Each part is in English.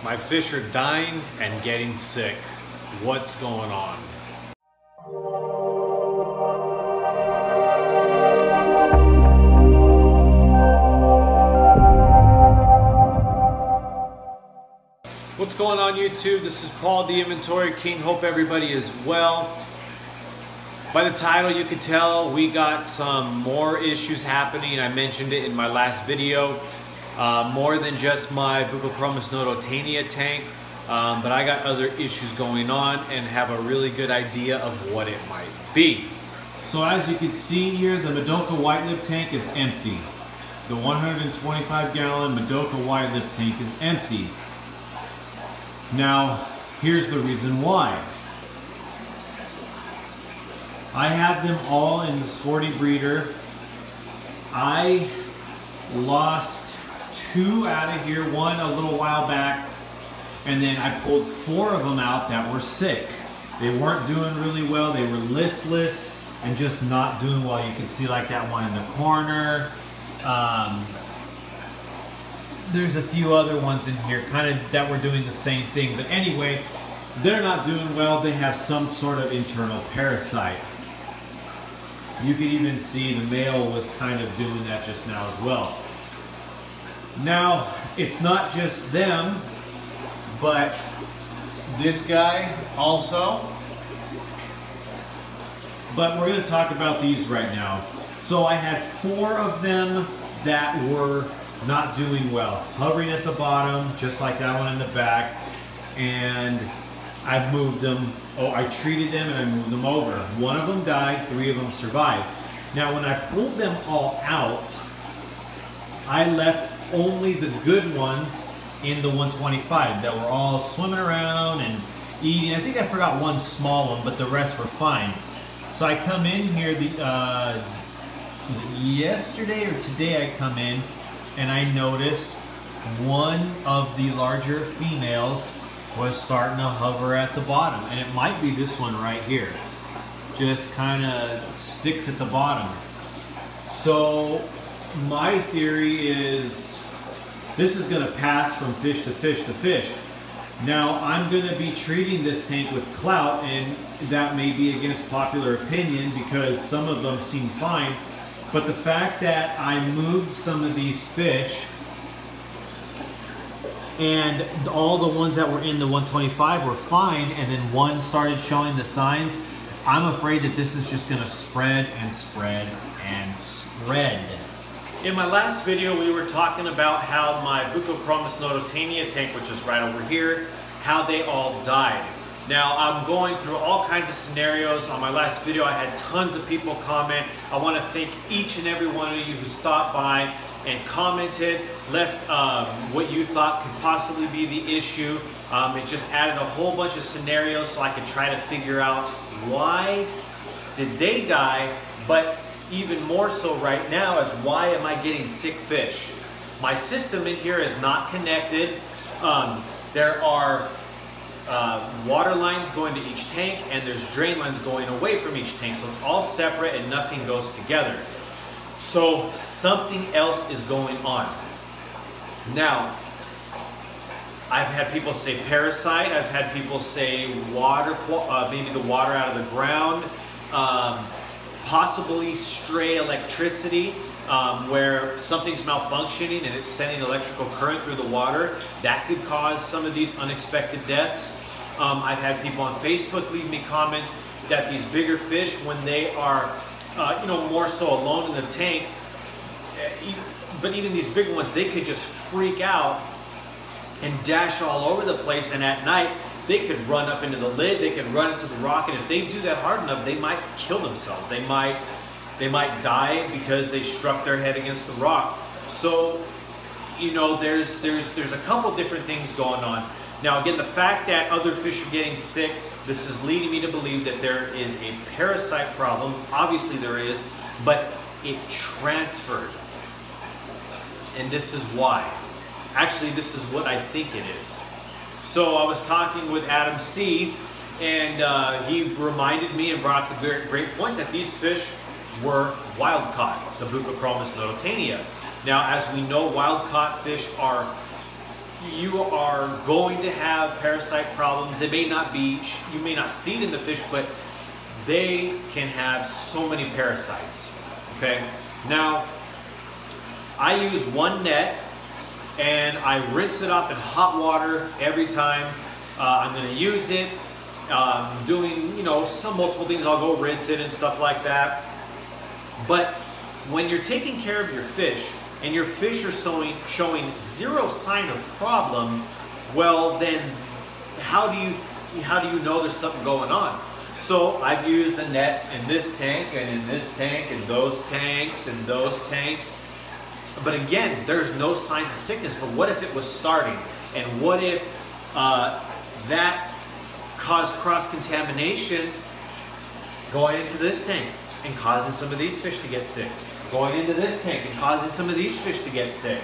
My fish are dying and getting sick. What's going on? What's going on YouTube? This is Paul, the Inventory King. Hope everybody is well. By the title you can tell we got some more issues happening. I mentioned it in my last video. More than just my Buccochromis nodotania tank, but I got other issues going on and have a really good idea of what it might be. So as you can see here, the Madoka white lip tank is empty. The 125 gallon Madoka white lip tank is empty. Now, here's the reason why. I have them all in this 40 breeder. I lost 2 out of here, one a little while back, and then I pulled 4 of them out that were sick. They weren't doing really well. They were listless and just not doing well. You can see like that one in the corner. There's a few other ones in here kind of that were doing the same thing. But anyway, they're not doing well. They have some sort of internal parasite. You can even see the male was kind of doing that just now as well. Now, it's not just them, but this guy also. But we're going to talk about these right now. So I had 4 of them that were not doing well, hovering at the bottom, just like that one in the back. And I moved them. Oh, I treated them and I moved them over. 1 of them died, 3 of them survived. Now, when I pulled them all out, I left only the good ones in the 125 that were all swimming around and eating. I think I forgot one small one, but the rest were fine. So I come in here, yesterday or today I come in and I notice one of the larger females was starting to hover at the bottom. And it might be this one right here. Just kind of sticks at the bottom. So my theory is this is going to pass from fish to fish to fish. Now I'm going to be treating this tank with clout, and that may be against popular opinion because some of them seem fine. But the fact that I moved some of these fish and all the ones that were in the 125 were fine, and then one started showing the signs, I'm afraid that this is just going to spread and spread and spread. In my last video, we were talking about how my Buccochromis nodotania tank, which is right over here, how they all died. Now, I'm going through all kinds of scenarios. On my last video, I had tons of people comment. I want to thank each and every one of you who stopped by and commented, left what you thought could possibly be the issue. It just added a whole bunch of scenarios so I could try to figure out why did they die, but even more so right now is why am I getting sick fish? My system in here is not connected. There are water lines going to each tank, and there's drain lines going away from each tank, so it's all separate and nothing goes together. So something else is going on. Now, I've had people say parasite, I've had people say water, maybe the water out of the ground, possibly stray electricity, where something's malfunctioning and it's sending electrical current through the water. That could cause some of these unexpected deaths. I've had people on Facebook leave me comments that these bigger fish, when they are more so alone in the tank, but even these bigger ones, they could just freak out and dash all over the place, and at night they could run up into the lid, they could run into the rock, and if they do that hard enough, they might kill themselves. They might die because they struck their head against the rock. So, there's a couple different things going on. Now again, the fact that other fish are getting sick, this is leading me to believe that there is a parasite problem. Obviously there is, but it transferred. And this is why. Actually, this is what I think it is. So I was talking with Adam C, and he reminded me and brought up the great point that these fish were wild caught, the Buccochromis nodotania. Now, as we know, wild caught fish are you are going to have parasite problems. It may not be, you may not see it in the fish, but they can have so many parasites, okay? Now, I use one net and I rinse it off in hot water every time I'm gonna use it. Doing, you know, some multiple things, I'll go rinse it and stuff like that. But when you're taking care of your fish and your fish are showing zero sign of problem, well then how do you know there's something going on? So I've used the net in this tank and in this tank and those tanks and those tanks. But again, there's no signs of sickness. But what if it was starting? And what if that caused cross-contamination going into this tank and causing some of these fish to get sick? Going into this tank and causing some of these fish to get sick.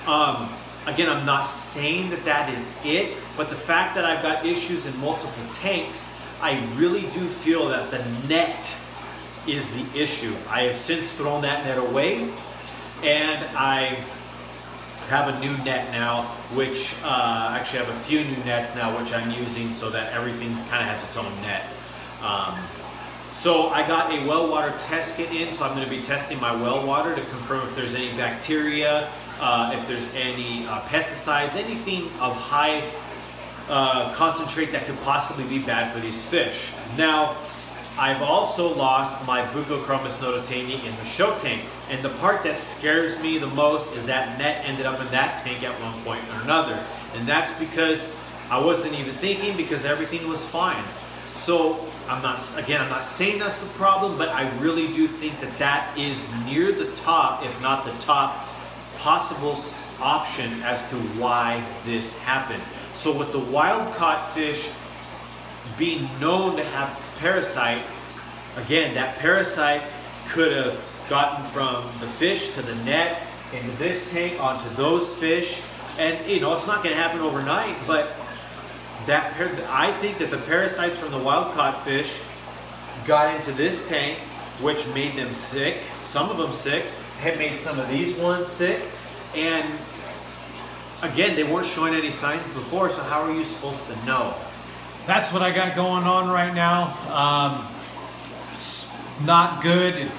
Again, I'm not saying that that is it, but the fact that I've got issues in multiple tanks, I really do feel that the net is the issue. I have since thrown that net away, and I have a new net now, which actually I have a few new nets now which I'm using so that everything kind of has its own net. So I got a well water test kit in, so I'm going to be testing my well water to confirm if there's any bacteria, if there's any pesticides, anything of high concentrate that could possibly be bad for these fish. Now, I've also lost my Buccochromis nodotanei in the show tank, and the part that scares me the most is that net ended up in that tank at one point or another, and that's because I wasn't even thinking, because everything was fine. So I'm not saying that's the problem, but I really do think that that is near the top, if not the top possible option as to why this happened. So with the wild caught fish being known to have parasite, again, that parasite could have gotten from the fish to the net, into this tank, onto those fish, and you know, it's not going to happen overnight, but I think that the parasites from the wild caught fish got into this tank, which made them sick, some of them sick, had made some of these ones sick, and again, they weren't showing any signs before, so how are you supposed to know? That's what I got going on right now. It's not good. It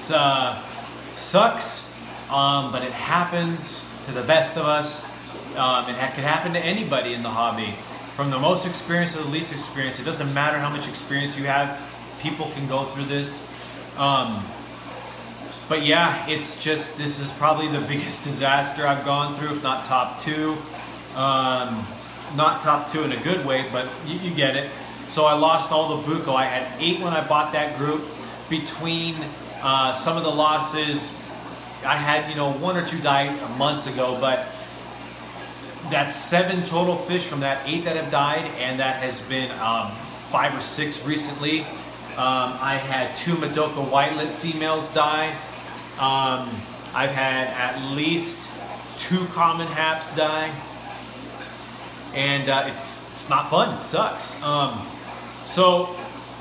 sucks, but it happens to the best of us. It could happen to anybody in the hobby, from the most experienced to the least experienced. It doesn't matter how much experience you have. People can go through this. But yeah, it's just, this is probably the biggest disaster I've gone through, if not top two. Not top two in a good way, but you get it. So I lost all the buco. I had 8 when I bought that group. Between some of the losses, I had, you know, 1 or 2 died months ago, but that's 7 total fish from that 8 that have died, and that has been 5 or 6 recently. I had 2 Madoka white-lip females die. I've had at least 2 common haps die. And it's not fun, it sucks. So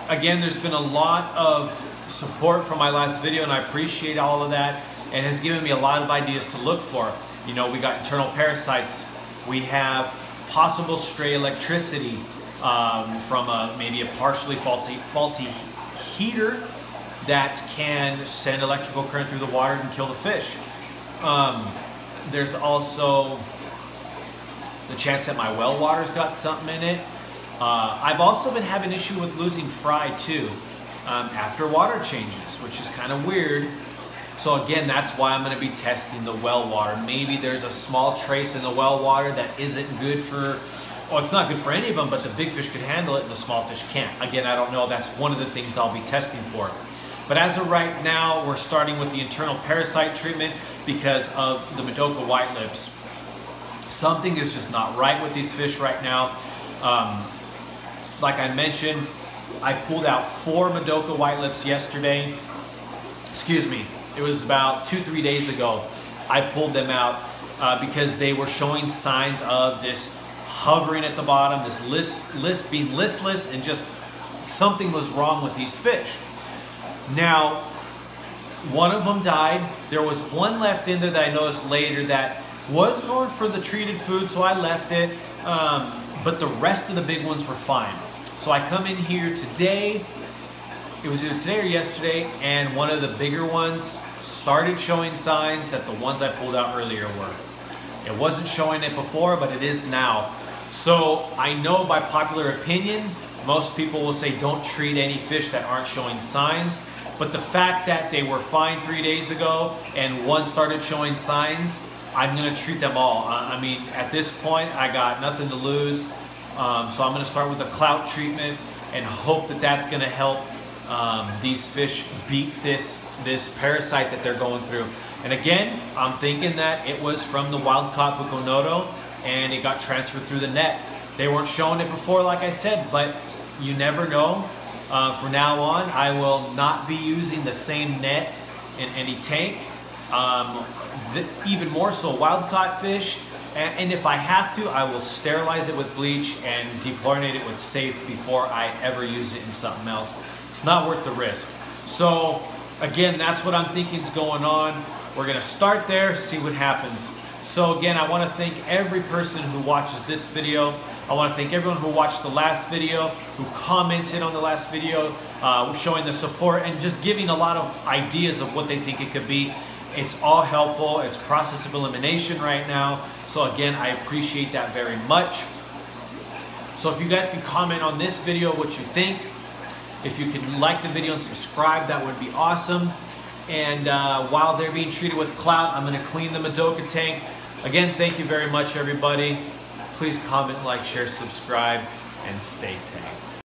again, there's been a lot of support from my last video, and I appreciate all of that, and has given me a lot of ideas to look for. You know, we got internal parasites, we have possible stray electricity from maybe a partially faulty heater that can send electrical current through the water and kill the fish. There's also the chance that my well water's got something in it. I've also been having an issue with losing fry too after water changes, which is kind of weird. So again, that's why I'm going to be testing the well water. Maybe there's a small trace in the well water that isn't good for, well, it's not good for any of them, but the big fish could handle it and the small fish can't. Again, I don't know. That's one of the things I'll be testing for. But as of right now, we're starting with the internal parasite treatment because of the Madoka white lips. Something is just not right with these fish right now. Like I mentioned, I pulled out 4 Madoka white lips yesterday. Excuse me, it was about 2-3 days ago. I pulled them out because they were showing signs of this hovering at the bottom, this being listless, and just something was wrong with these fish. Now, one of them died. There was one left in there that I noticed later that Was going for the treated food, so I left it, but the rest of the big ones were fine. So I come in here today, it was either today or yesterday, and one of the bigger ones started showing signs that the ones I pulled out earlier were. It wasn't showing it before, but it is now. So I know by popular opinion, most people will say don't treat any fish that aren't showing signs. But the fact that they were fine 3 days ago and one started showing signs, I'm gonna treat them all. I mean, at this point, I got nothing to lose. So I'm gonna start with a clout treatment and hope that that's gonna help these fish beat this parasite that they're going through. And again, I'm thinking that it was from the wild-caught Buconodo and it got transferred through the net. They weren't showing it before, like I said, but you never know. From now on, I will not be using the same net in any tank. Even more so wild-caught fish. And if I have to, I will sterilize it with bleach and dechlorinate it with safe before I ever use it in something else. It's not worth the risk. So again, that's what I'm thinking is going on. We're gonna start there, see what happens. So again, I wanna thank every person who watches this video. I wanna thank everyone who watched the last video, who commented on the last video, showing the support and just giving a lot of ideas of what they think it could be. It's all helpful. It's process of elimination right now. So again, I appreciate that very much. So if you guys can comment on this video what you think. If you can like the video and subscribe, that would be awesome. And while they're being treated with clout, I'm gonna clean the Madoka tank. Again, thank you very much, everybody. Please comment, like, share, subscribe, and stay tagged.